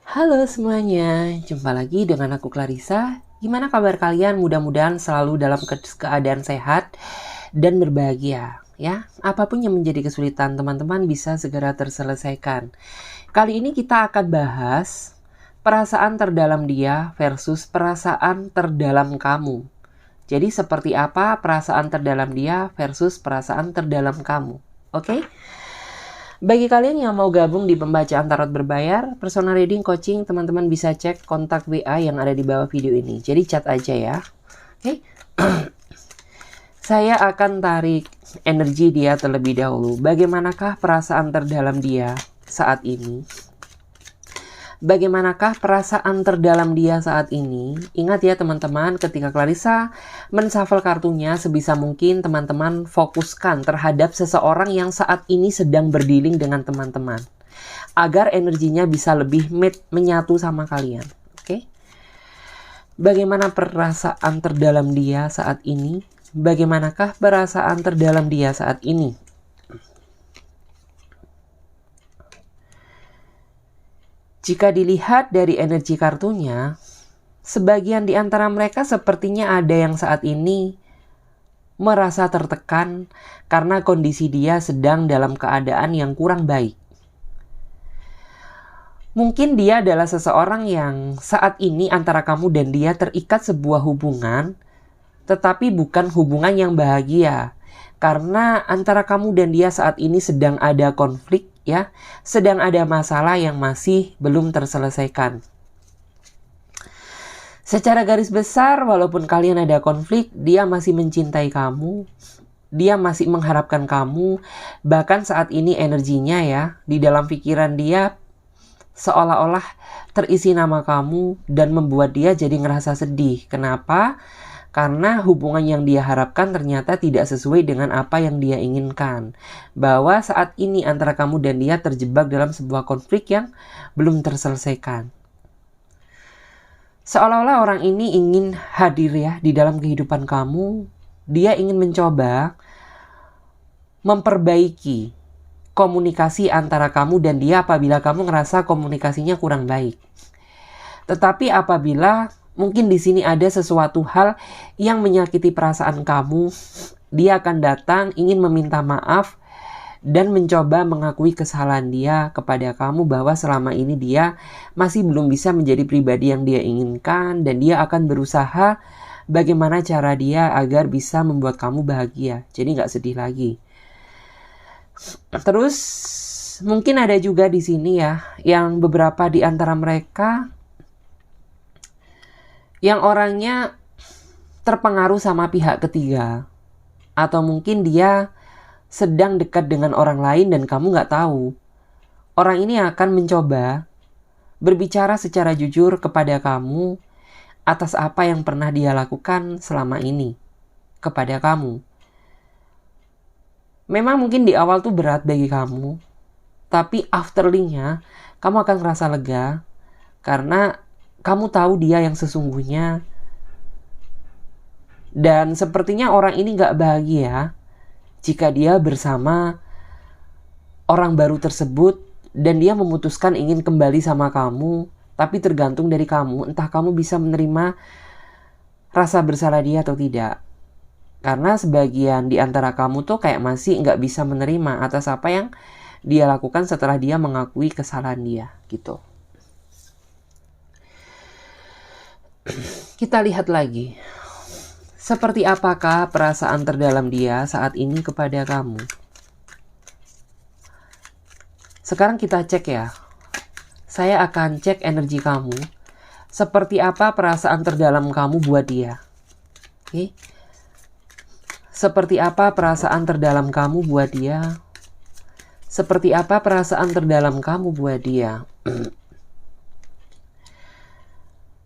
Halo semuanya, jumpa lagi dengan aku Clarissa. Gimana kabar kalian? Mudah-mudahan selalu dalam keadaan sehat dan berbahagia ya. Apapun yang menjadi kesulitan teman-teman bisa segera terselesaikan. Kali ini kita akan bahas perasaan terdalam dia versus perasaan terdalam kamu. Jadi seperti apa perasaan terdalam dia versus perasaan terdalam kamu. Oke? Bagi kalian yang mau gabung di pembacaan tarot berbayar, personal reading, coaching, teman-teman bisa cek kontak WA yang ada di bawah video ini. Jadi chat aja ya. Oke. Saya akan tarik energi dia terlebih dahulu. Bagaimanakah perasaan terdalam dia saat ini? Bagaimanakah perasaan terdalam dia saat ini? Ingat ya teman-teman, ketika Clarissa menshuffle kartunya, sebisa mungkin teman-teman fokuskan terhadap seseorang yang saat ini sedang berdealing dengan teman-teman. Agar energinya bisa lebih menyatu sama kalian. Oke? Bagaimana perasaan terdalam dia saat ini? Bagaimanakah perasaan terdalam dia saat ini? Jika dilihat dari energi kartunya, sebagian di antara mereka sepertinya ada yang saat ini merasa tertekan karena kondisi dia sedang dalam keadaan yang kurang baik. Mungkin dia adalah seseorang yang saat ini antara kamu dan dia terikat sebuah hubungan, tetapi bukan hubungan yang bahagia. Karena antara kamu dan dia saat ini sedang ada konflik ya, sedang ada masalah yang masih belum terselesaikan. Secara garis besar, walaupun kalian ada konflik, dia masih mencintai kamu, dia masih mengharapkan kamu, bahkan saat ini energinya ya, di dalam pikiran dia seolah-olah terisi nama kamu dan membuat dia jadi ngerasa sedih. Kenapa? Karena hubungan yang dia harapkan ternyata tidak sesuai dengan apa yang dia inginkan. Bahwa saat ini antara kamu dan dia terjebak dalam sebuah konflik yang belum terselesaikan. Seolah-olah orang ini ingin hadir ya di dalam kehidupan kamu. Dia ingin mencoba memperbaiki komunikasi antara kamu dan dia apabila kamu ngerasa komunikasinya kurang baik. Tetapi apabila mungkin di sini ada sesuatu hal yang menyakiti perasaan kamu, dia akan datang ingin meminta maaf dan mencoba mengakui kesalahan dia kepada kamu bahwa selama ini dia masih belum bisa menjadi pribadi yang dia inginkan dan dia akan berusaha bagaimana cara dia agar bisa membuat kamu bahagia. Jadi nggak sedih lagi. Terus mungkin ada juga di sini ya yang beberapa di antara mereka yang orangnya terpengaruh sama pihak ketiga. Atau mungkin dia sedang dekat dengan orang lain dan kamu gak tahu. Orang ini akan mencoba berbicara secara jujur kepada kamu atas apa yang pernah dia lakukan selama ini kepada kamu. Memang mungkin di awal tuh berat bagi kamu, tapi afterly-nya kamu akan ngerasa lega karena kamu tahu dia yang sesungguhnya. Dan sepertinya orang ini gak bahagia jika dia bersama orang baru tersebut dan dia memutuskan ingin kembali sama kamu. Tapi tergantung dari kamu, entah kamu bisa menerima rasa bersalah dia atau tidak. Karena sebagian di antara kamu tuh kayak masih gak bisa menerima atas apa yang dia lakukan setelah dia mengakui kesalahan dia gitu. Kita lihat lagi. Seperti apakah perasaan terdalam dia saat ini kepada kamu? Sekarang kita cek ya. Saya akan cek energi kamu. Seperti apa perasaan terdalam kamu buat dia? Oke. Seperti apa perasaan terdalam kamu buat dia? Seperti apa perasaan terdalam kamu buat dia?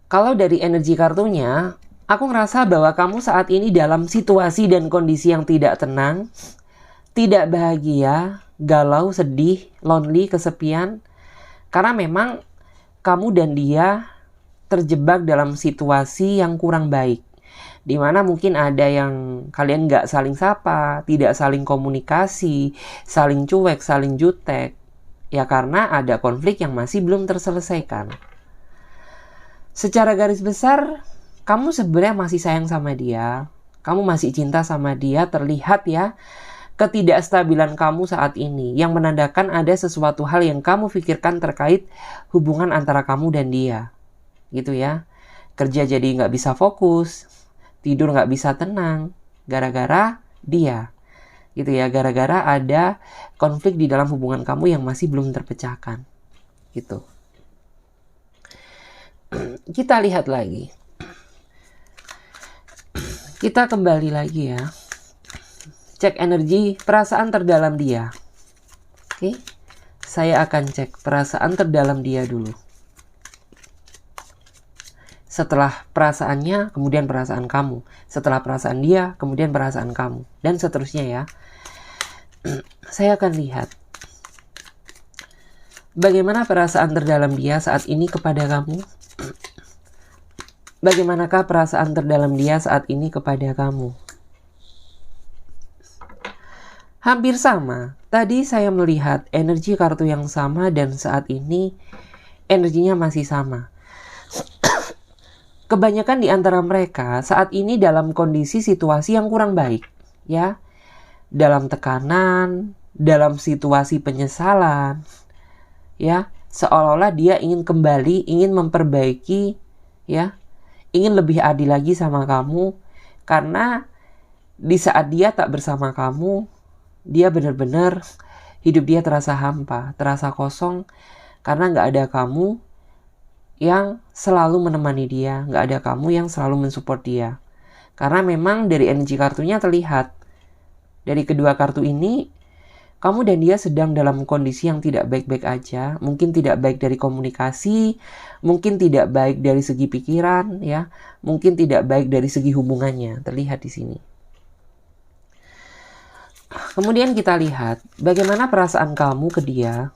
Kalau dari energi kartunya, aku ngerasa bahwa kamu saat ini dalam situasi dan kondisi yang tidak tenang, tidak bahagia, galau, sedih, lonely, kesepian. Karena memang kamu dan dia terjebak dalam situasi yang kurang baik. Dimana mungkin ada yang kalian gak saling sapa, tidak saling komunikasi, saling cuek, saling jutek. Ya karena ada konflik yang masih belum terselesaikan. Secara garis besar, kamu sebenarnya masih sayang sama dia. Kamu masih cinta sama dia, terlihat ya ketidakstabilan kamu saat ini yang menandakan ada sesuatu hal yang kamu pikirkan terkait hubungan antara kamu dan dia. Gitu ya. Kerja jadi nggak bisa fokus, tidur nggak bisa tenang, gara-gara dia. Gitu ya, gara-gara ada konflik di dalam hubungan kamu yang masih belum terpecahkan. Gitu. Kita lihat lagi. Kita kembali lagi ya. Cek energi perasaan terdalam dia. Oke. Saya akan cek perasaan terdalam dia dulu. Setelah perasaannya, kemudian perasaan kamu. Setelah perasaan dia, kemudian perasaan kamu. Dan seterusnya ya. Saya akan lihat bagaimana perasaan terdalam dia saat ini kepada kamu. Bagaimanakah perasaan terdalam dia saat ini kepada kamu? Hampir sama. Tadi saya melihat energi kartu yang sama dan saat ini energinya masih sama. Kebanyakan di antara mereka saat ini dalam kondisi situasi yang kurang baik, ya. Dalam tekanan, dalam situasi penyesalan, ya. Seolah-olah dia ingin kembali, ingin memperbaiki, ya. Ingin lebih adil lagi sama kamu, karena di saat dia tak bersama kamu, dia benar-benar hidup dia terasa hampa, terasa kosong, karena gak ada kamu yang selalu menemani dia, gak ada kamu yang selalu mensupport dia. Karena memang dari energi kartunya terlihat, dari kedua kartu ini, kamu dan dia sedang dalam kondisi yang tidak baik-baik aja. Mungkin tidak baik dari komunikasi, mungkin tidak baik dari segi pikiran, ya. Mungkin tidak baik dari segi hubungannya, terlihat di sini. Kemudian kita lihat bagaimana perasaan kamu ke dia.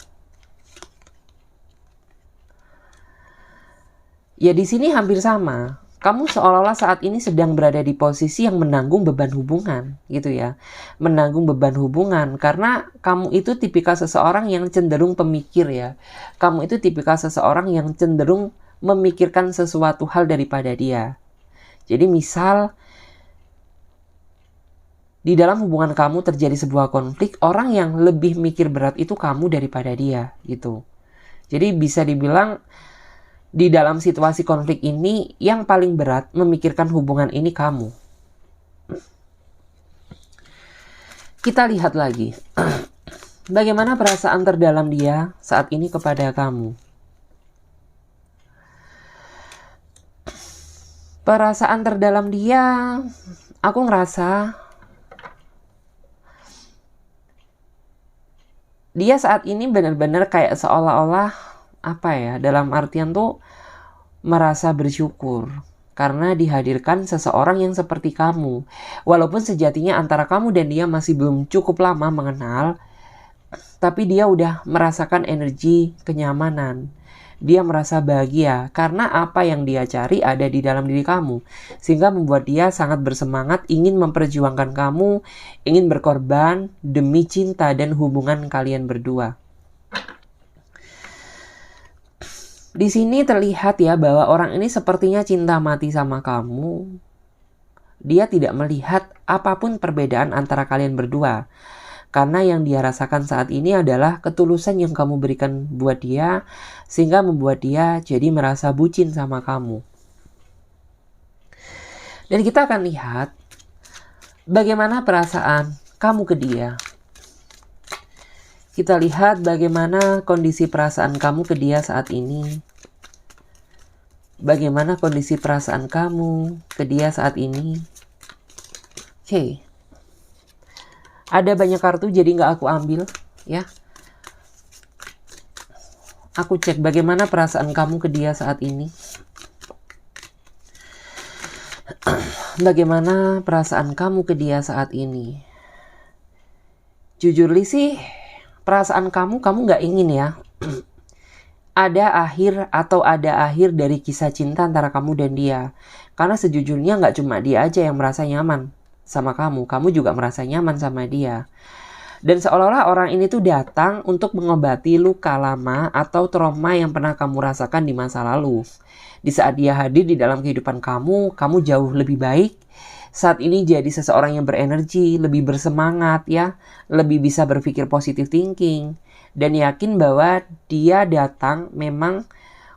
Ya di sini hampir sama. Kamu seolah-olah saat ini sedang berada di posisi yang menanggung beban hubungan, gitu ya. Menanggung beban hubungan, karena kamu itu tipikal seseorang yang cenderung pemikir ya. Kamu itu tipikal seseorang yang cenderung memikirkan sesuatu hal daripada dia. Jadi misal, di dalam hubungan kamu terjadi sebuah konflik, orang yang lebih mikir berat itu kamu daripada dia, gitu. Jadi bisa dibilang, di dalam situasi konflik ini, yang paling berat memikirkan hubungan ini kamu. Kita lihat lagi. Bagaimana perasaan terdalam dia saat ini kepada kamu. Perasaan terdalam dia, aku ngerasa dia saat ini benar-benar kayak seolah-olah dalam artian tuh merasa bersyukur karena dihadirkan seseorang yang seperti kamu. Walaupun sejatinya antara kamu dan dia masih belum cukup lama mengenal, tapi dia udah merasakan energi kenyamanan. Dia merasa bahagia karena apa yang dia cari ada di dalam diri kamu. Sehingga membuat dia sangat bersemangat ingin memperjuangkan kamu, ingin berkorban demi cinta dan hubungan kalian berdua. Di sini terlihat ya bahwa orang ini sepertinya cinta mati sama kamu. Dia tidak melihat apapun perbedaan antara kalian berdua. Karena yang dia rasakan saat ini adalah ketulusan yang kamu berikan buat dia, sehingga membuat dia jadi merasa bucin sama kamu. Dan kita akan lihat bagaimana perasaan kamu ke dia. Kita lihat bagaimana kondisi perasaan kamu ke dia saat ini. Bagaimana kondisi perasaan kamu ke dia saat ini. Oke. Ada banyak kartu jadi nggak aku ambil ya. Aku cek bagaimana perasaan kamu ke dia saat ini. Bagaimana perasaan kamu ke dia saat ini. Jujur Li sih, perasaan kamu nggak ingin ya ada akhir dari kisah cinta antara kamu dan dia. Karena sejujurnya nggak cuma dia aja yang merasa nyaman sama kamu juga merasa nyaman sama dia. Dan seolah-olah orang ini tuh datang untuk mengobati luka lama atau trauma yang pernah kamu rasakan di masa lalu. Di saat dia hadir di dalam kehidupan kamu jauh lebih baik. Saat ini jadi seseorang yang berenergi, lebih bersemangat ya, lebih bisa berpikir positive thinking. Dan yakin bahwa dia datang memang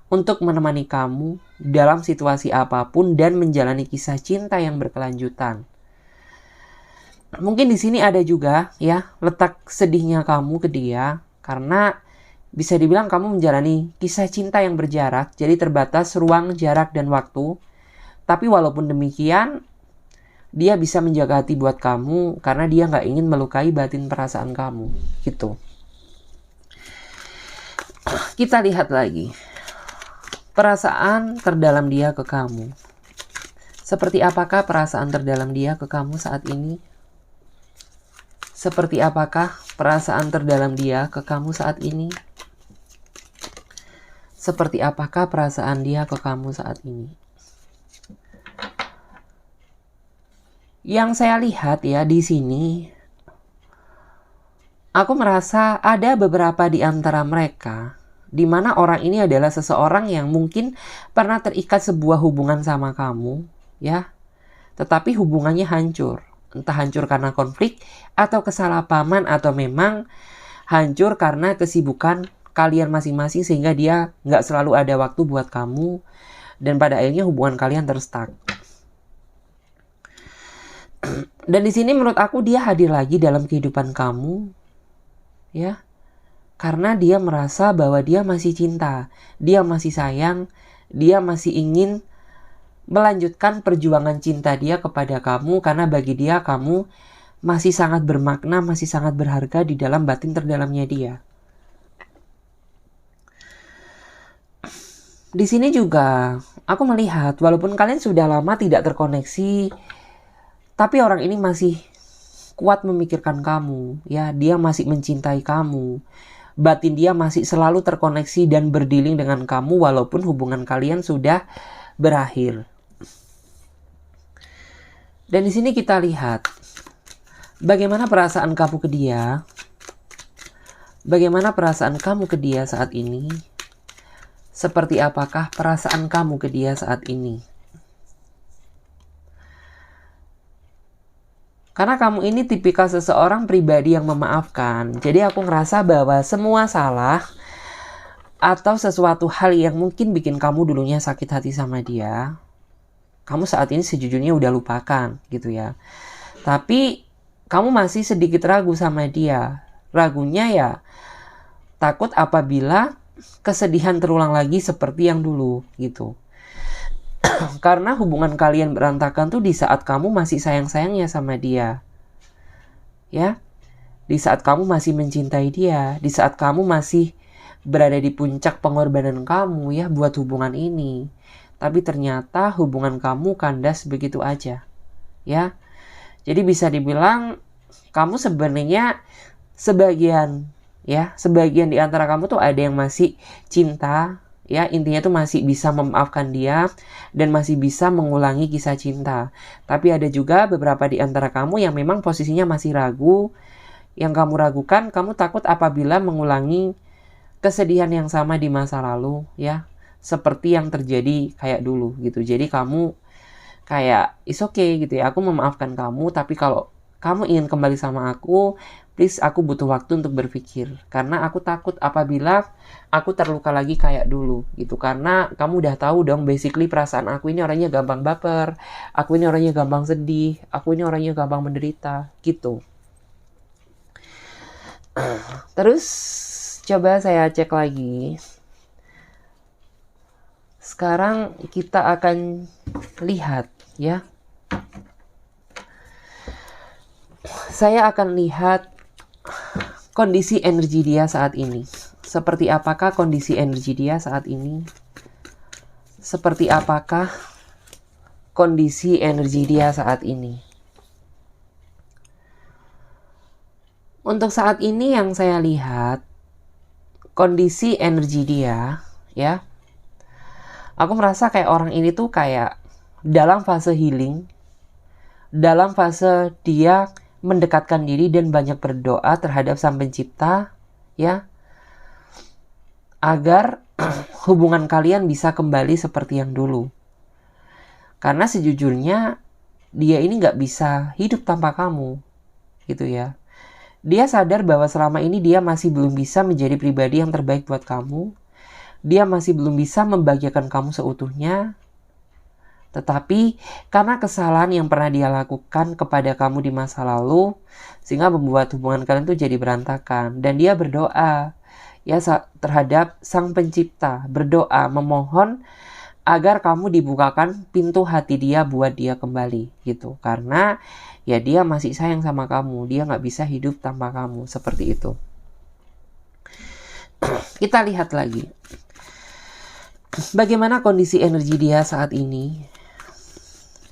untuk menemani kamu dalam situasi apapun dan menjalani kisah cinta yang berkelanjutan. Mungkin di sini ada juga ya letak sedihnya kamu ke dia karena bisa dibilang kamu menjalani kisah cinta yang berjarak, jadi terbatas ruang, jarak, dan waktu. Tapi walaupun demikian, dia bisa menjaga hati buat kamu karena dia nggak ingin melukai batin perasaan kamu, gitu. Kita lihat lagi perasaan terdalam dia ke kamu. Seperti apakah perasaan terdalam dia ke kamu saat ini? Seperti apakah perasaan terdalam dia ke kamu saat ini? Seperti apakah perasaan dia ke kamu saat ini? Yang saya lihat ya di sini, aku merasa ada beberapa di antara mereka, di mana orang ini adalah seseorang yang mungkin pernah terikat sebuah hubungan sama kamu, ya, tetapi hubungannya hancur. Entah hancur karena konflik, atau kesalahpahaman, atau memang hancur karena kesibukan kalian masing-masing sehingga dia nggak selalu ada waktu buat kamu. Dan pada akhirnya hubungan kalian terstuck. Dan di sini menurut aku dia hadir lagi dalam kehidupan kamu. Ya, karena dia merasa bahwa dia masih cinta. Dia masih sayang. Dia masih ingin melanjutkan perjuangan cinta dia kepada kamu karena bagi dia kamu masih sangat bermakna, masih sangat berharga di dalam batin terdalamnya dia. Di sini juga aku melihat walaupun kalian sudah lama tidak terkoneksi, tapi orang ini masih kuat memikirkan kamu, ya, dia masih mencintai kamu. Batin dia masih selalu terkoneksi dan berdiling dengan kamu walaupun hubungan kalian sudah berakhir. Dan di sini kita lihat bagaimana perasaan kamu ke dia. Bagaimana perasaan kamu ke dia saat ini? Seperti apakah perasaan kamu ke dia saat ini? Karena kamu ini tipikal seseorang pribadi yang memaafkan. Jadi aku ngerasa bahwa semua salah atau sesuatu hal yang mungkin bikin kamu dulunya sakit hati sama dia, kamu saat ini sejujurnya udah lupakan gitu ya. Tapi kamu masih sedikit ragu sama dia. Ragunya ya takut apabila kesedihan terulang lagi seperti yang dulu gitu. Karena hubungan kalian berantakan tuh di saat kamu masih sayang-sayangnya sama dia. Ya. Di saat kamu masih mencintai dia, di saat kamu masih berada di puncak pengorbanan kamu ya buat hubungan ini. Tapi ternyata hubungan kamu kandas begitu aja. Ya. Jadi bisa dibilang kamu sebenarnya sebagian di antara kamu tuh ada yang masih cinta, ya, intinya tuh masih bisa memaafkan dia dan masih bisa mengulangi kisah cinta. Tapi ada juga beberapa di antara kamu yang memang posisinya masih ragu. Yang kamu ragukan, kamu takut apabila mengulangi kesedihan yang sama di masa lalu, ya. Seperti yang terjadi kayak dulu gitu. Jadi kamu kayak it's okay gitu ya. Aku memaafkan kamu, tapi kalau kamu ingin kembali sama aku, please aku butuh waktu untuk berpikir. Karena aku takut apabila aku terluka lagi kayak dulu gitu. Karena kamu udah tahu dong basically perasaan aku ini orangnya gampang baper. Aku ini orangnya gampang sedih. Aku ini orangnya gampang menderita gitu. Terus coba saya cek lagi. Sekarang kita akan lihat ya. Saya akan lihat kondisi energi dia saat ini. Seperti apakah kondisi energi dia saat ini? Seperti apakah kondisi energi dia saat ini? Untuk saat ini yang saya lihat, kondisi energi dia, ya. Aku merasa kayak orang ini tuh kayak dalam fase healing, dalam fase dia mendekatkan diri dan banyak berdoa terhadap Sang Pencipta, ya, agar hubungan kalian bisa kembali seperti yang dulu. Karena sejujurnya dia ini nggak bisa hidup tanpa kamu, gitu ya. Dia sadar bahwa selama ini dia masih belum bisa menjadi pribadi yang terbaik buat kamu. Dia masih belum bisa membahagiakan kamu seutuhnya. Tetapi karena kesalahan yang pernah dia lakukan kepada kamu di masa lalu, sehingga membuat hubungan kalian tuh jadi berantakan. Dan dia berdoa ya terhadap Sang Pencipta, berdoa memohon agar kamu dibukakan pintu hati dia buat dia kembali gitu. Karena ya dia masih sayang sama kamu, dia nggak bisa hidup tanpa kamu, seperti itu. Kita lihat lagi bagaimana kondisi energi dia saat ini.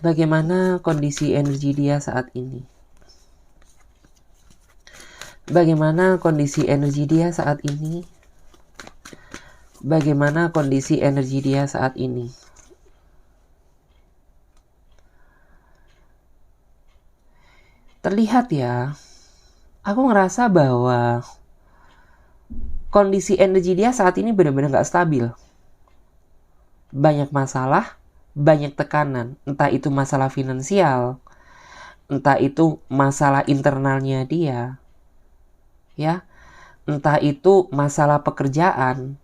Bagaimana kondisi energi dia saat ini? Bagaimana kondisi energi dia saat ini? Bagaimana kondisi energi dia saat ini? Terlihat ya, aku ngerasa bahwa kondisi energi dia saat ini benar-benar gak stabil. Banyak masalah, banyak tekanan, entah itu masalah finansial, entah itu masalah internalnya dia, ya, entah itu masalah pekerjaan.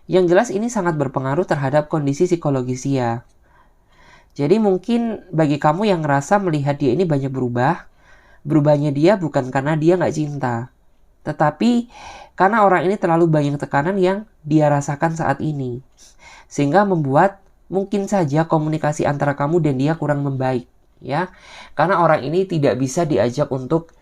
Yang jelas ini sangat berpengaruh terhadap kondisi psikologis dia. Jadi mungkin bagi kamu yang ngerasa melihat dia ini banyak berubahnya dia bukan karena dia nggak cinta, tetapi karena orang ini terlalu banyak tekanan yang dia rasakan saat ini, sehingga membuat mungkin saja komunikasi antara kamu dan dia kurang membaik, ya. Karena orang ini tidak bisa diajak untuk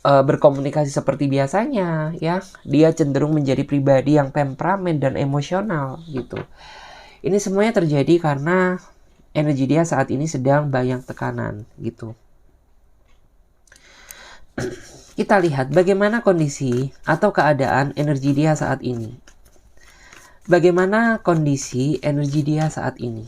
berkomunikasi seperti biasanya, ya. Dia cenderung menjadi pribadi yang temperamen dan emosional, gitu. Ini semuanya terjadi karena energi dia saat ini sedang banyak tekanan, gitu. Kita lihat bagaimana kondisi atau keadaan energi dia saat ini. Bagaimana kondisi energi dia saat ini?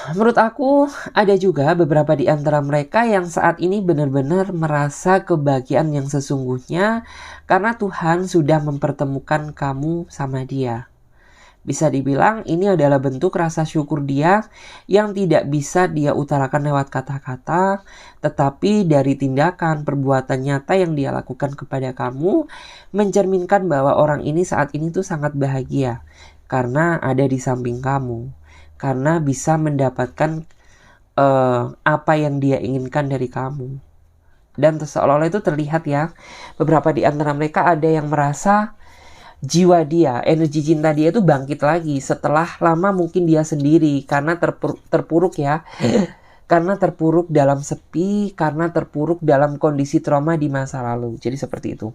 Menurut aku, ada juga beberapa di antara mereka yang saat ini benar-benar merasa kebahagiaan yang sesungguhnya karena Tuhan sudah mempertemukan kamu sama dia. Bisa dibilang ini adalah bentuk rasa syukur dia yang tidak bisa dia utarakan lewat kata-kata, tetapi dari tindakan perbuatan nyata yang dia lakukan kepada kamu mencerminkan bahwa orang ini saat ini tuh sangat bahagia karena ada di samping kamu, karena bisa mendapatkan apa yang dia inginkan dari kamu. Dan seolah-olah itu terlihat ya, beberapa di antara mereka ada yang merasa jiwa dia, energi cinta dia itu bangkit lagi setelah lama mungkin dia sendiri karena terpuruk ya. Karena terpuruk dalam sepi, karena terpuruk dalam kondisi trauma di masa lalu. Jadi seperti itu.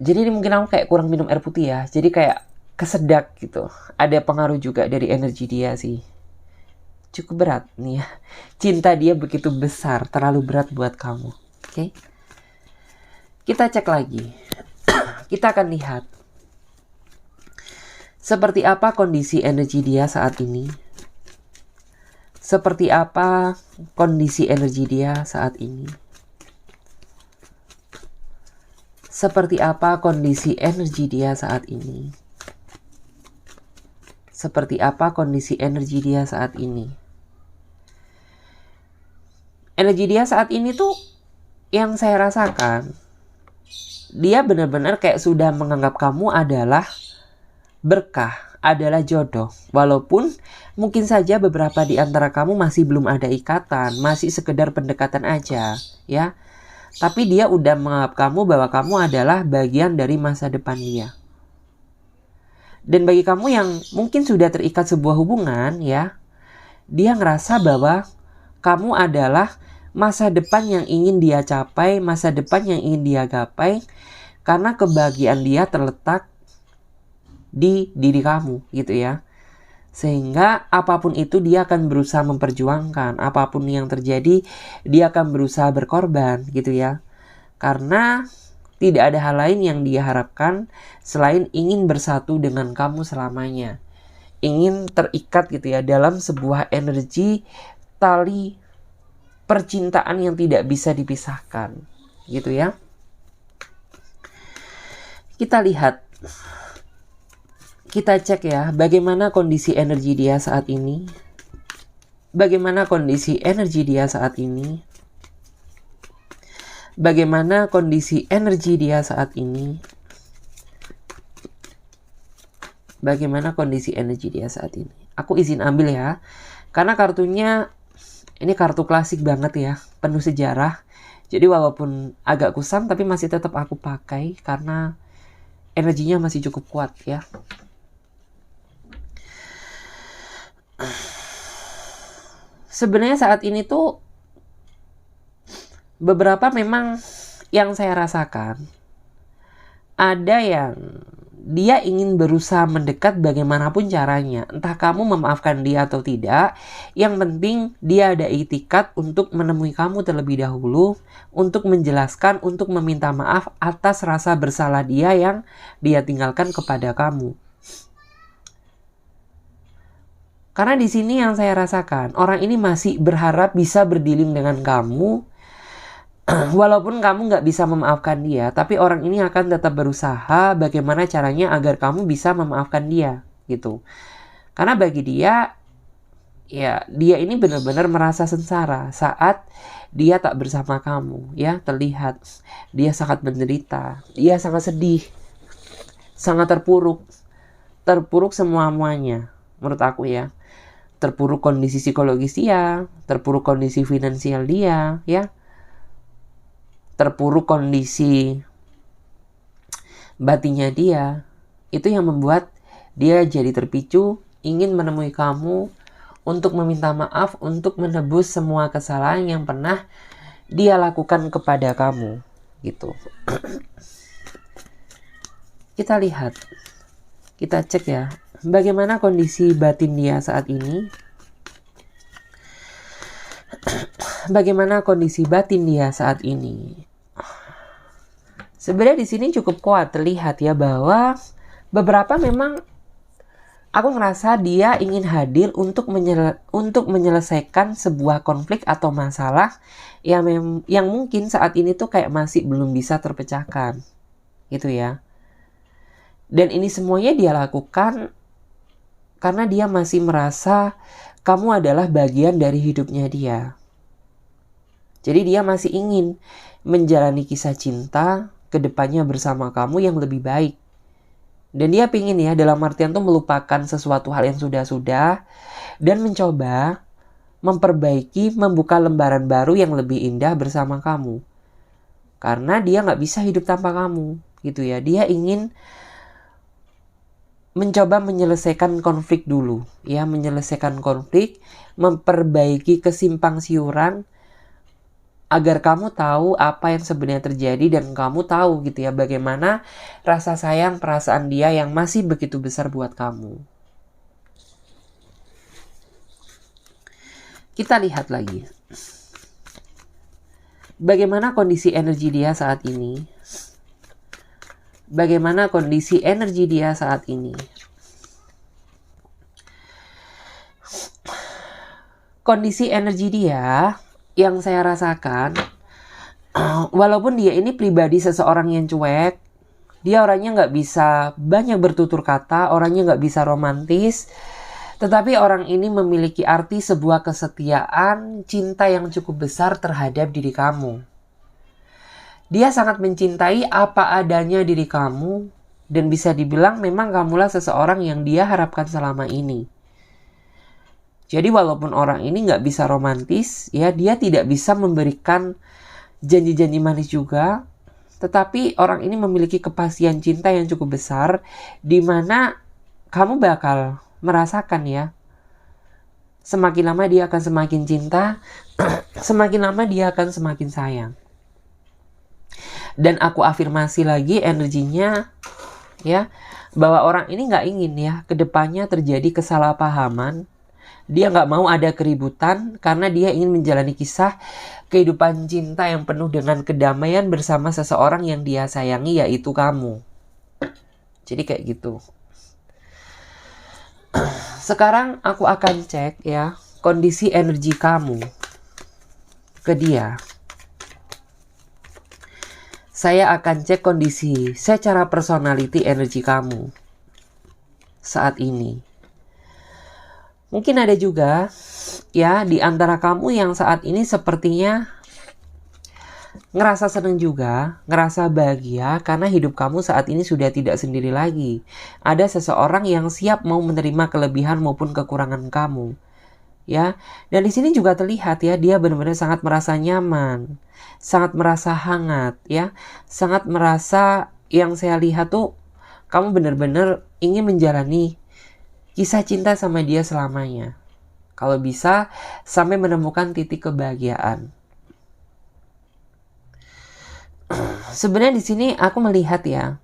Jadi ini mungkin aku kayak kurang minum air putih ya. Jadi kayak kesedak gitu. Ada pengaruh juga dari energi dia sih. Cukup berat nih ya. Cinta dia begitu besar, terlalu berat buat kamu. Oke. Kita cek lagi. Kita akan lihat seperti apa kondisi energi dia saat ini. Seperti apa kondisi energi dia saat ini. Seperti apa kondisi energi dia saat ini. Seperti apa kondisi energi dia saat ini. Energi dia saat ini tuh yang saya rasakan, dia benar-benar kayak sudah menganggap kamu adalah berkah, adalah jodoh. Walaupun mungkin saja beberapa di antara kamu masih belum ada ikatan, masih sekedar pendekatan aja, ya. Tapi dia udah menganggap kamu bahwa kamu adalah bagian dari masa depan dia. Dan bagi kamu yang mungkin sudah terikat sebuah hubungan, ya, dia ngerasa bahwa kamu adalah masa depan yang ingin dia capai, masa depan yang ingin dia gapai, karena kebahagiaan dia terletak di diri kamu, gitu ya. Sehingga apapun itu dia akan berusaha memperjuangkan, apapun yang terjadi dia akan berusaha berkorban, gitu ya. Karena tidak ada hal lain yang dia harapkan selain ingin bersatu dengan kamu selamanya. ingin terikat gitu ya dalam sebuah energi tali percintaan yang tidak bisa dipisahkan gitu ya. Kita lihat, kita cek ya bagaimana kondisi energi dia saat ini. Bagaimana kondisi energi dia saat ini. Bagaimana kondisi energi dia saat ini. Bagaimana kondisi energi dia saat ini. Aku izin ambil ya. Karena kartunya ini kartu klasik banget ya. Penuh sejarah. Jadi walaupun agak kusam tapi masih tetap aku pakai. Karena energinya masih cukup kuat ya. Sebenarnya saat ini tuh beberapa memang yang saya rasakan. Ada yang dia ingin berusaha mendekat bagaimanapun caranya. Entah kamu memaafkan dia atau tidak. Yang penting dia ada itikad untuk menemui kamu terlebih dahulu. Untuk menjelaskan, untuk meminta maaf atas rasa bersalah dia yang dia tinggalkan kepada kamu. Karena di sini yang saya rasakan, orang ini masih berharap bisa berdealing dengan kamu. Walaupun kamu nggak bisa memaafkan dia, tapi orang ini akan tetap berusaha bagaimana caranya agar kamu bisa memaafkan dia, gitu. Karena bagi dia, ya dia ini benar-benar merasa sengsara saat dia tak bersama kamu, ya terlihat dia sangat menderita, dia sangat sedih, sangat terpuruk semuanya, menurut aku ya, terpuruk kondisi psikologis dia, terpuruk kondisi finansial dia, ya. Terpuruk kondisi batinnya dia. Itu yang membuat dia jadi terpicu ingin menemui kamu untuk meminta maaf, untuk menebus semua kesalahan yang pernah dia lakukan kepada kamu gitu. Kita lihat, kita cek ya bagaimana kondisi batin dia saat ini. Bagaimana kondisi batin dia saat ini. Sebenarnya di sini cukup kuat terlihat ya bahwa beberapa memang aku ngerasa dia ingin hadir untuk menyelesaikan sebuah konflik atau masalah yang mungkin saat ini tuh kayak masih belum bisa terpecahkan. Gitu ya. Dan ini semuanya dia lakukan karena dia masih merasa kamu adalah bagian dari hidupnya dia. Jadi dia masih ingin menjalani kisah cinta kedepannya bersama kamu yang lebih baik. Dan dia pingin ya dalam artian tuh melupakan sesuatu hal yang sudah-sudah dan mencoba memperbaiki, membuka lembaran baru yang lebih indah bersama kamu. Karena dia gak bisa hidup tanpa kamu gitu ya. Dia ingin mencoba menyelesaikan konflik dulu ya, menyelesaikan konflik, memperbaiki kesimpangsiuran agar kamu tahu apa yang sebenarnya terjadi dan kamu tahu gitu ya bagaimana rasa sayang perasaan dia yang masih begitu besar buat kamu. Kita lihat lagi. Bagaimana kondisi energi dia saat ini? Bagaimana kondisi energi dia saat ini? Kondisi energi dia yang saya rasakan, walaupun dia ini pribadi seseorang yang cuek, dia orangnya nggak bisa banyak bertutur kata, orangnya nggak bisa romantis, tetapi orang ini memiliki arti sebuah kesetiaan, cinta yang cukup besar terhadap diri kamu. Dia sangat mencintai apa adanya diri kamu, dan bisa dibilang memang kamulah seseorang yang dia harapkan selama ini. Jadi walaupun orang ini nggak bisa romantis, ya dia tidak bisa memberikan janji-janji manis juga. Tetapi orang ini memiliki kepastian cinta yang cukup besar, di mana kamu bakal merasakan ya. Semakin lama dia akan semakin cinta, semakin lama dia akan semakin sayang. Dan aku afirmasi lagi energinya, ya, bahwa orang ini nggak ingin ya kedepannya terjadi kesalahpahaman. Dia nggak mau ada keributan karena dia ingin menjalani kisah kehidupan cinta yang penuh dengan kedamaian bersama seseorang yang dia sayangi, yaitu kamu. Jadi kayak gitu. Sekarang aku akan cek ya kondisi energi kamu ke dia. Saya akan cek kondisi secara personality energi kamu saat ini. Mungkin ada juga ya di antara kamu yang saat ini sepertinya ngerasa seneng juga, ngerasa bahagia karena hidup kamu saat ini sudah tidak sendiri lagi. Ada seseorang yang siap mau menerima kelebihan maupun kekurangan kamu. Ya, dan di sini juga terlihat ya, dia benar-benar sangat merasa nyaman, sangat merasa hangat ya, sangat merasa, yang saya lihat tuh kamu benar-benar ingin menjalani kisah cinta sama dia selamanya. Kalau bisa sampai menemukan titik kebahagiaan. Sebenarnya di sini aku melihat ya,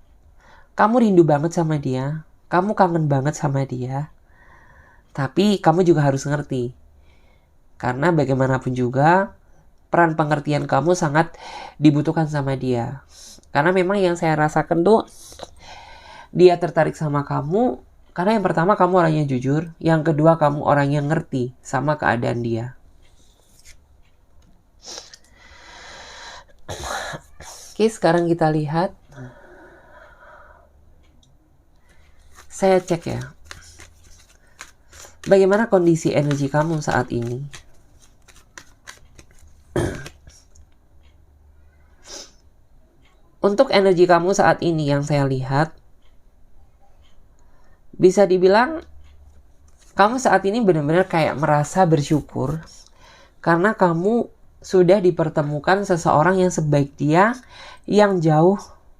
kamu rindu banget sama dia, kamu kangen banget sama dia. Tapi kamu juga harus ngerti, karena bagaimanapun juga peran pengertian kamu sangat dibutuhkan sama dia. Karena memang yang saya rasakan tuh, dia tertarik sama kamu karena yang pertama kamu orangnya jujur, yang kedua kamu orang yang ngerti sama keadaan dia. Oke, sekarang kita lihat. Saya cek ya, bagaimana kondisi energi kamu saat ini? Untuk energi kamu saat ini yang saya lihat, bisa dibilang kamu saat ini benar-benar kayak merasa bersyukur karena kamu sudah dipertemukan seseorang yang sebaik dia, yang jauh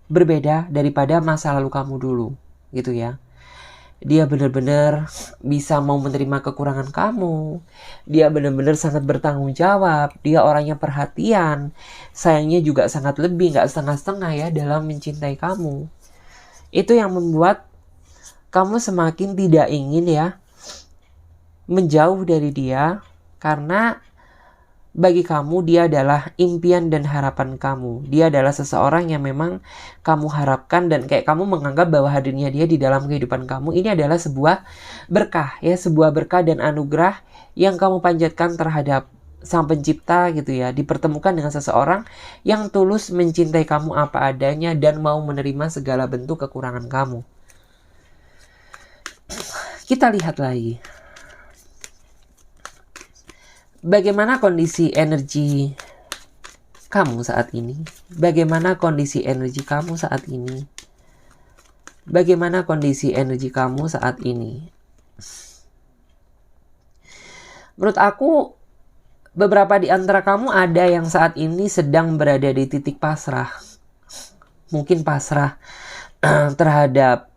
berbeda daripada masa lalu kamu dulu, gitu ya. Dia benar-benar bisa mau menerima kekurangan kamu. Dia benar-benar sangat bertanggung jawab. Dia orangnya perhatian. Sayangnya juga sangat lebih, gak setengah-setengah ya dalam mencintai kamu. Itu yang membuat kamu semakin tidak ingin ya menjauh dari dia. Karena bagi kamu dia adalah impian dan harapan kamu. Dia adalah seseorang yang memang kamu harapkan dan kayak kamu menganggap bahwa hadirnya dia di dalam kehidupan kamu ini adalah sebuah berkah ya, sebuah berkah dan anugerah yang kamu panjatkan terhadap Sang Pencipta gitu ya. Dipertemukan dengan seseorang yang tulus mencintai kamu apa adanya dan mau menerima segala bentuk kekurangan kamu. Kita lihat lagi. Bagaimana kondisi energi kamu saat ini? Bagaimana kondisi energi kamu saat ini? Bagaimana kondisi energi kamu saat ini? Menurut aku, beberapa di antara kamu ada yang saat ini sedang berada di titik pasrah. Mungkin pasrah terhadap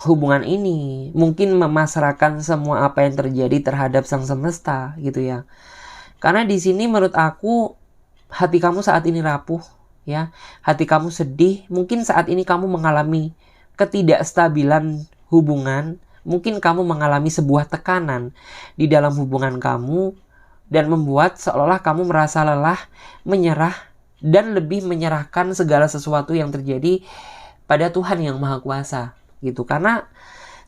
hubungan ini. Mungkin memasrahkan semua apa yang terjadi terhadap sang semesta gitu ya. Karena di sini menurut aku hati kamu saat ini rapuh ya. Hati kamu sedih. Mungkin saat ini kamu mengalami ketidakstabilan hubungan. Mungkin kamu mengalami sebuah tekanan di dalam hubungan kamu dan membuat seolah kamu merasa lelah, menyerah dan lebih menyerahkan segala sesuatu yang terjadi pada Tuhan yang Maha Kuasa gitu. Karena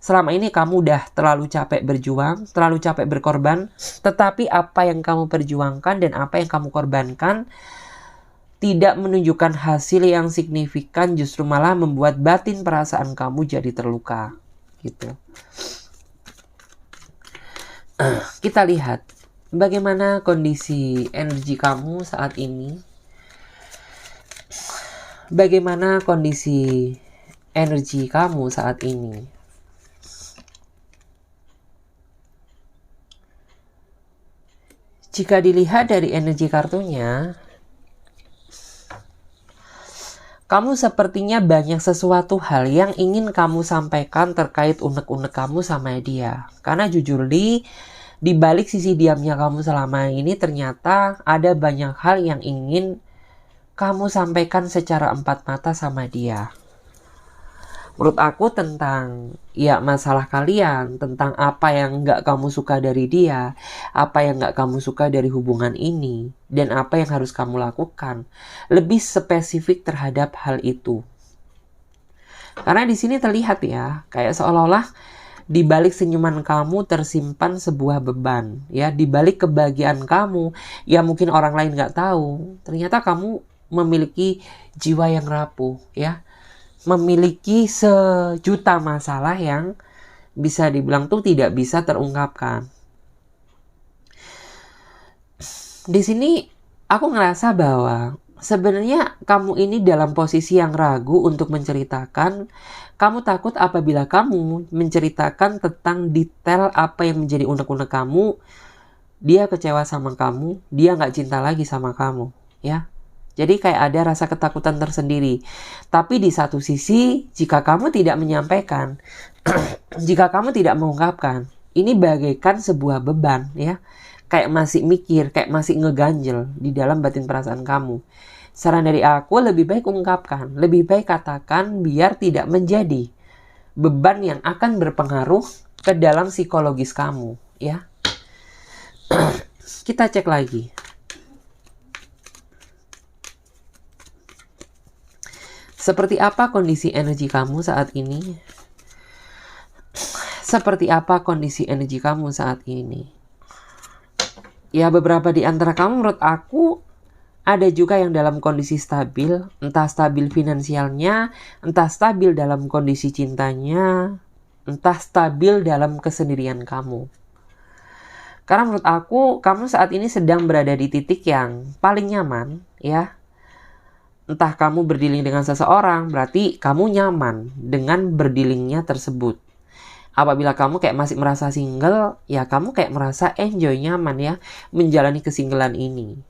selama ini kamu udah terlalu capek berjuang, terlalu capek berkorban, tetapi apa yang kamu perjuangkan dan apa yang kamu korbankan tidak menunjukkan hasil yang signifikan, justru malah membuat batin perasaan kamu jadi terluka gitu. Kita lihat bagaimana kondisi energi kamu saat ini. Bagaimana kondisi energi kamu saat ini? Jika dilihat dari energi kartunya, kamu sepertinya banyak sesuatu hal yang ingin kamu sampaikan terkait unek-unek kamu sama dia. Karena jujur di balik sisi diamnya kamu selama ini ternyata ada banyak hal yang ingin kamu sampaikan secara empat mata sama dia. Menurut aku tentang ya masalah kalian, tentang apa yang gak kamu suka dari dia, apa yang gak kamu suka dari hubungan ini, dan apa yang harus kamu lakukan. Lebih spesifik terhadap hal itu. Karena di sini terlihat ya, kayak seolah-olah Di balik senyuman kamu tersimpan sebuah beban, ya. Di balik kebahagiaan kamu, ya mungkin orang lain nggak tahu, ternyata kamu memiliki jiwa yang rapuh, ya. Memiliki sejuta masalah yang bisa dibilang tuh tidak bisa terungkapkan. Di sini aku ngerasa bahwa sebenarnya kamu ini dalam posisi yang ragu untuk menceritakan. Kamu takut apabila kamu menceritakan tentang detail apa yang menjadi unek-unek kamu, dia kecewa sama kamu, dia nggak cinta lagi sama kamu, ya. Jadi kayak ada rasa ketakutan tersendiri. Tapi di satu sisi, jika kamu tidak menyampaikan, jika kamu tidak mengungkapkan, ini bagaikan sebuah beban, ya. Kayak masih mikir, kayak masih ngeganjel di dalam batin perasaan kamu. Saran dari aku, lebih baik ungkapkan, lebih baik katakan biar tidak menjadi beban yang akan berpengaruh ke dalam psikologis kamu, ya. Kita cek lagi. Seperti apa kondisi energi kamu saat ini? Seperti apa kondisi energi kamu saat ini? Ya, beberapa di antara kamu menurut aku ada juga yang dalam kondisi stabil, entah stabil finansialnya, entah stabil dalam kondisi cintanya, entah stabil dalam kesendirian kamu. Karena menurut aku, kamu saat ini sedang berada di titik yang paling nyaman, ya. Entah kamu berdealing dengan seseorang, berarti kamu nyaman dengan berdilingnya tersebut. Apabila kamu kayak masih merasa single, ya kamu kayak merasa enjoy, nyaman, ya, menjalani kesinggelan ini.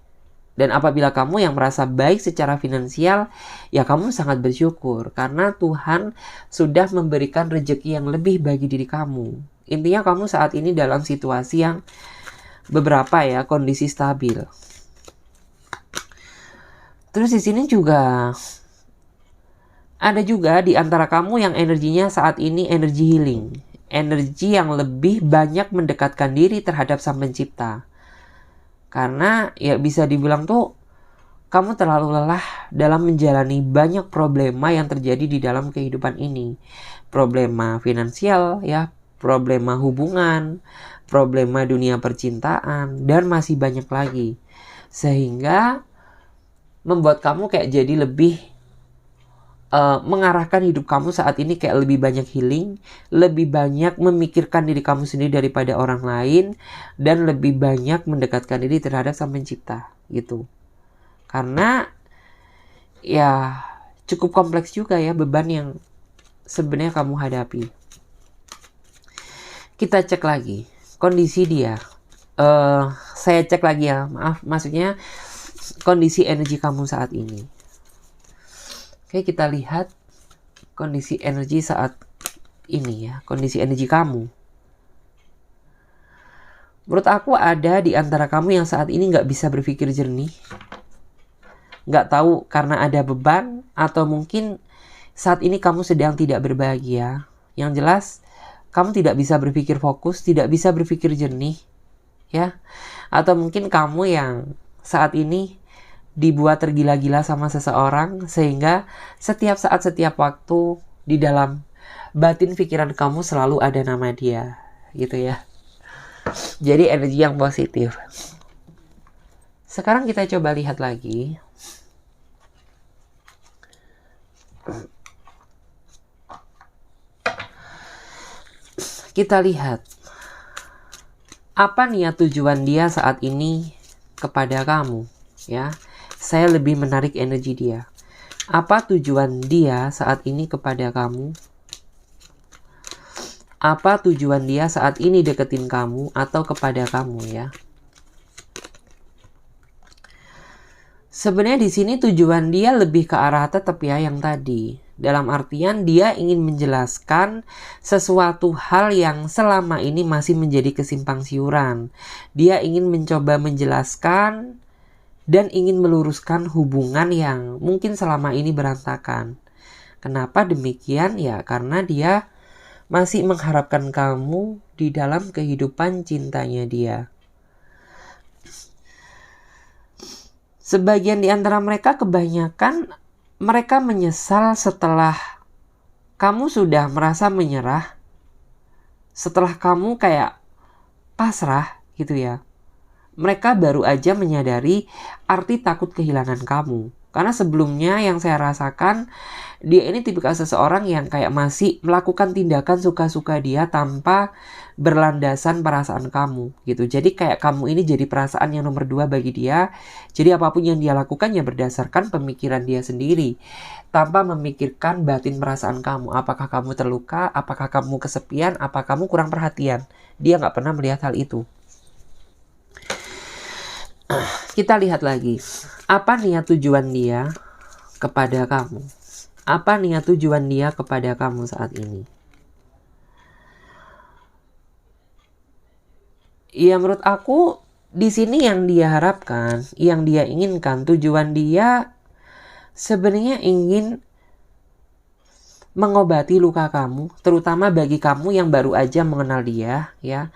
Dan apabila kamu yang merasa baik secara finansial, ya kamu sangat bersyukur karena Tuhan sudah memberikan rezeki yang lebih bagi diri kamu. Intinya kamu saat ini dalam situasi yang beberapa, ya, kondisi stabil. Terus di sini juga ada juga di antara kamu yang energinya saat ini energi healing. Energi yang lebih banyak mendekatkan diri terhadap Sang Pencipta. Karena ya bisa dibilang tuh kamu terlalu lelah dalam menjalani banyak problema yang terjadi di dalam kehidupan ini. Problema finansial, ya, problema hubungan, problema dunia percintaan, dan masih banyak lagi. Sehingga membuat kamu kayak jadi lebih mengarahkan hidup kamu saat ini kayak lebih banyak healing, lebih banyak memikirkan diri kamu sendiri daripada orang lain, dan lebih banyak mendekatkan diri terhadap Sang Pencipta, gitu. Karena ya cukup kompleks juga, ya, beban yang sebenarnya kamu hadapi. Kita cek lagi kondisi dia. Saya cek lagi, ya, maaf, maksudnya kondisi energi kamu saat ini. Oke, kita lihat kondisi energi saat ini, ya, kondisi energi kamu. Menurut aku ada di antara kamu yang saat ini nggak bisa berpikir jernih. Nggak tahu karena ada beban, atau mungkin saat ini kamu sedang tidak berbahagia. Yang jelas, kamu tidak bisa berpikir fokus, tidak bisa berpikir jernih, ya. Atau mungkin kamu yang saat ini dibuat tergila-gila sama seseorang, sehingga setiap saat, setiap waktu di dalam batin pikiran kamu selalu ada nama dia, gitu, ya. Jadi energi yang positif. Sekarang kita coba lihat lagi. Kita lihat apa niat tujuan dia saat ini kepada kamu, ya. Saya lebih menarik energi dia. Apa tujuan dia saat ini kepada kamu? Apa tujuan dia saat ini deketin kamu atau kepada kamu, ya? Sebenarnya di sini tujuan dia lebih ke arah tetap, ya, yang tadi. Dalam artian dia ingin menjelaskan sesuatu hal yang selama ini masih menjadi kesimpang siuran. Dia ingin mencoba menjelaskan dan ingin meluruskan hubungan yang mungkin selama ini berantakan. Kenapa demikian? Ya, karena dia masih mengharapkan kamu di dalam kehidupan cintanya dia. Sebagian di antara mereka, kebanyakan mereka menyesal setelah kamu sudah merasa menyerah setelah kamu kayak pasrah gitu ya, mereka baru aja menyadari arti takut kehilangan kamu. Karena sebelumnya yang saya rasakan, dia ini tipikal seseorang yang kayak masih melakukan tindakan suka-suka dia tanpa berlandasan perasaan kamu gitu. Jadi kayak kamu ini jadi perasaan yang nomor 2 bagi dia. Jadi apapun yang dia lakukan ya berdasarkan pemikiran dia sendiri, tanpa memikirkan batin perasaan kamu. Apakah kamu terluka, apakah kamu kesepian, apakah kamu kurang perhatian. Dia nggak pernah melihat hal itu. Kita lihat lagi, apa niat tujuan dia kepada kamu? Apa niat tujuan dia kepada kamu saat ini? Ya menurut aku di sini yang dia harapkan, yang dia inginkan, tujuan dia sebenarnya ingin mengobati luka kamu, terutama bagi kamu yang baru aja mengenal dia, ya.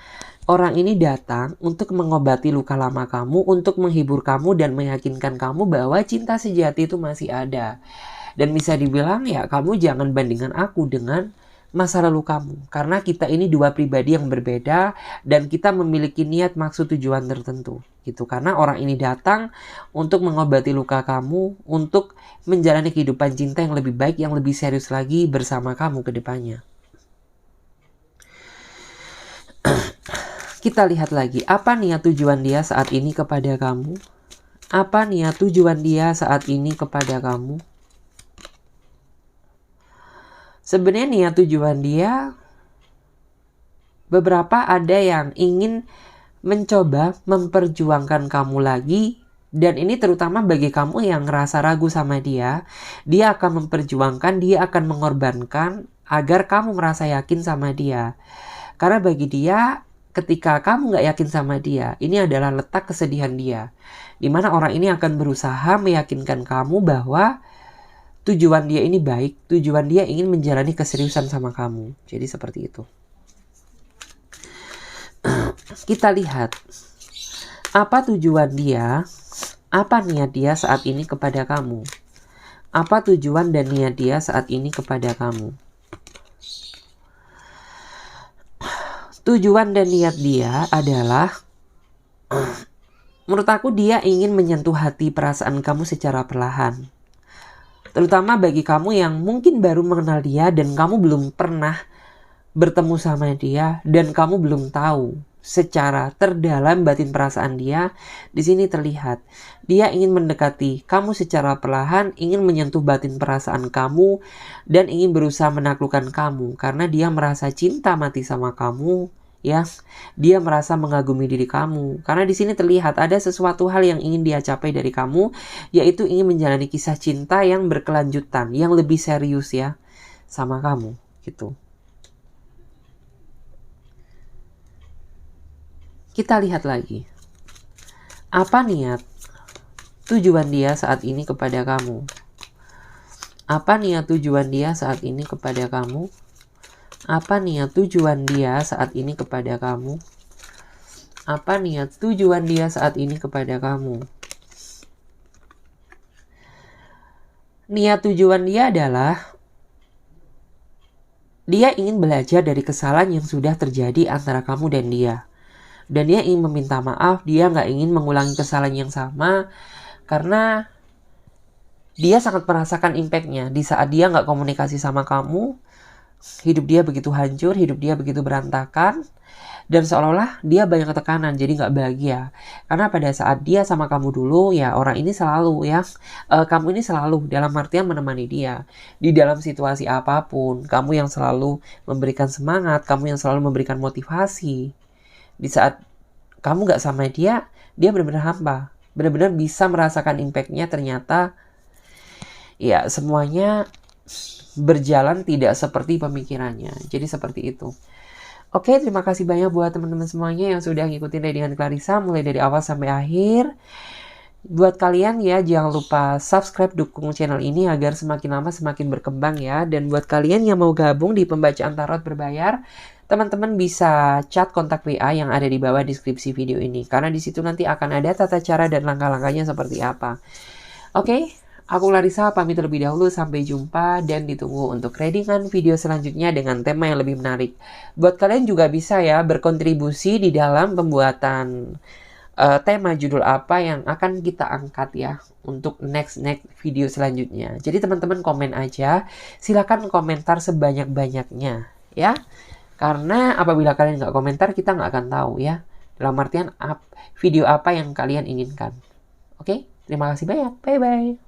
Orang ini datang untuk mengobati luka lama kamu, untuk menghibur kamu dan meyakinkan kamu bahwa cinta sejati itu masih ada. Dan bisa dibilang ya kamu jangan bandingkan aku dengan masa lalu kamu. Karena kita ini dua pribadi yang berbeda dan kita memiliki niat maksud tujuan tertentu. Gitu. Karena orang ini datang untuk mengobati luka kamu, untuk menjalani kehidupan cinta yang lebih baik, yang lebih serius lagi bersama kamu ke depannya. Kita lihat lagi, apa niat tujuan dia saat ini kepada kamu? Apa niat tujuan dia saat ini kepada kamu? Sebenarnya niat tujuan dia, beberapa ada yang ingin mencoba memperjuangkan kamu lagi. Dan ini terutama bagi kamu yang ngerasa ragu sama dia. Dia akan memperjuangkan, dia akan mengorbankan agar kamu merasa yakin sama dia. Karena bagi dia, ketika kamu gak yakin sama dia, ini adalah letak kesedihan dia. Dimana orang ini akan berusaha meyakinkan kamu bahwa tujuan dia ini baik, tujuan dia ingin menjalani keseriusan sama kamu. Jadi seperti itu. Kita lihat, apa tujuan dia, apa niat dia saat ini kepada kamu. Apa tujuan dan niat dia saat ini kepada kamu. Tujuan dan niat dia adalah, menurut aku dia ingin menyentuh hati perasaan kamu secara perlahan. Terutama bagi kamu yang mungkin baru mengenal dia dan kamu belum pernah bertemu sama dia dan kamu belum tahu secara terdalam batin perasaan dia. Di sini terlihat dia ingin mendekati kamu secara perlahan, ingin menyentuh batin perasaan kamu dan ingin berusaha menaklukkan kamu karena dia merasa cinta mati sama kamu. Ya, dia merasa mengagumi diri kamu. Karena di sini terlihat ada sesuatu hal yang ingin dia capai dari kamu, yaitu ingin menjalani kisah cinta yang berkelanjutan, yang lebih serius ya, sama kamu, gitu. Kita lihat lagi. Apa niat tujuan dia saat ini kepada kamu? Apa niat tujuan dia saat ini kepada kamu? Apa niat tujuan dia saat ini kepada kamu? Apa niat tujuan dia saat ini kepada kamu? Niat tujuan dia adalah dia ingin belajar dari kesalahan yang sudah terjadi antara kamu dan dia. Dan dia ingin meminta maaf, dia gak ingin mengulangi kesalahan yang sama karena dia sangat merasakan impact-nya di saat dia gak komunikasi sama kamu. Hidup dia begitu hancur, hidup dia begitu berantakan, dan seolah-olah dia banyak tekanan, jadi gak bahagia. Karena pada saat dia sama kamu dulu, ya orang ini selalu ya, kamu ini selalu dalam artian menemani dia di dalam situasi apapun. Kamu yang selalu memberikan semangat, kamu yang selalu memberikan motivasi. Di saat kamu gak sama dia, dia benar-benar hampa, benar-benar bisa merasakan impact-nya. Ternyata ya semuanya berjalan tidak seperti pemikirannya. Jadi seperti itu. Oke, terima kasih banyak buat teman-teman semuanya yang sudah ngikutin readingan Clarissa mulai dari awal sampai akhir. Buat kalian ya, jangan lupa subscribe, dukung channel ini agar semakin lama semakin berkembang ya. Dan buat kalian yang mau gabung di pembacaan tarot berbayar, teman-teman bisa chat kontak WA yang ada di bawah deskripsi video ini. Karena di situ nanti akan ada tata cara dan langkah-langkahnya seperti apa. Oke. Aku Larissa pamit terlebih dahulu, sampai jumpa dan ditunggu untuk readingan video selanjutnya dengan tema yang lebih menarik. Buat kalian juga bisa ya berkontribusi di dalam pembuatan tema judul apa yang akan kita angkat ya untuk next video selanjutnya. Jadi teman-teman komen aja, silakan komentar sebanyak-banyaknya ya. Karena apabila kalian nggak komentar, kita nggak akan tahu ya. Dalam artian video apa yang kalian inginkan. Oke, terima kasih banyak. Bye-bye.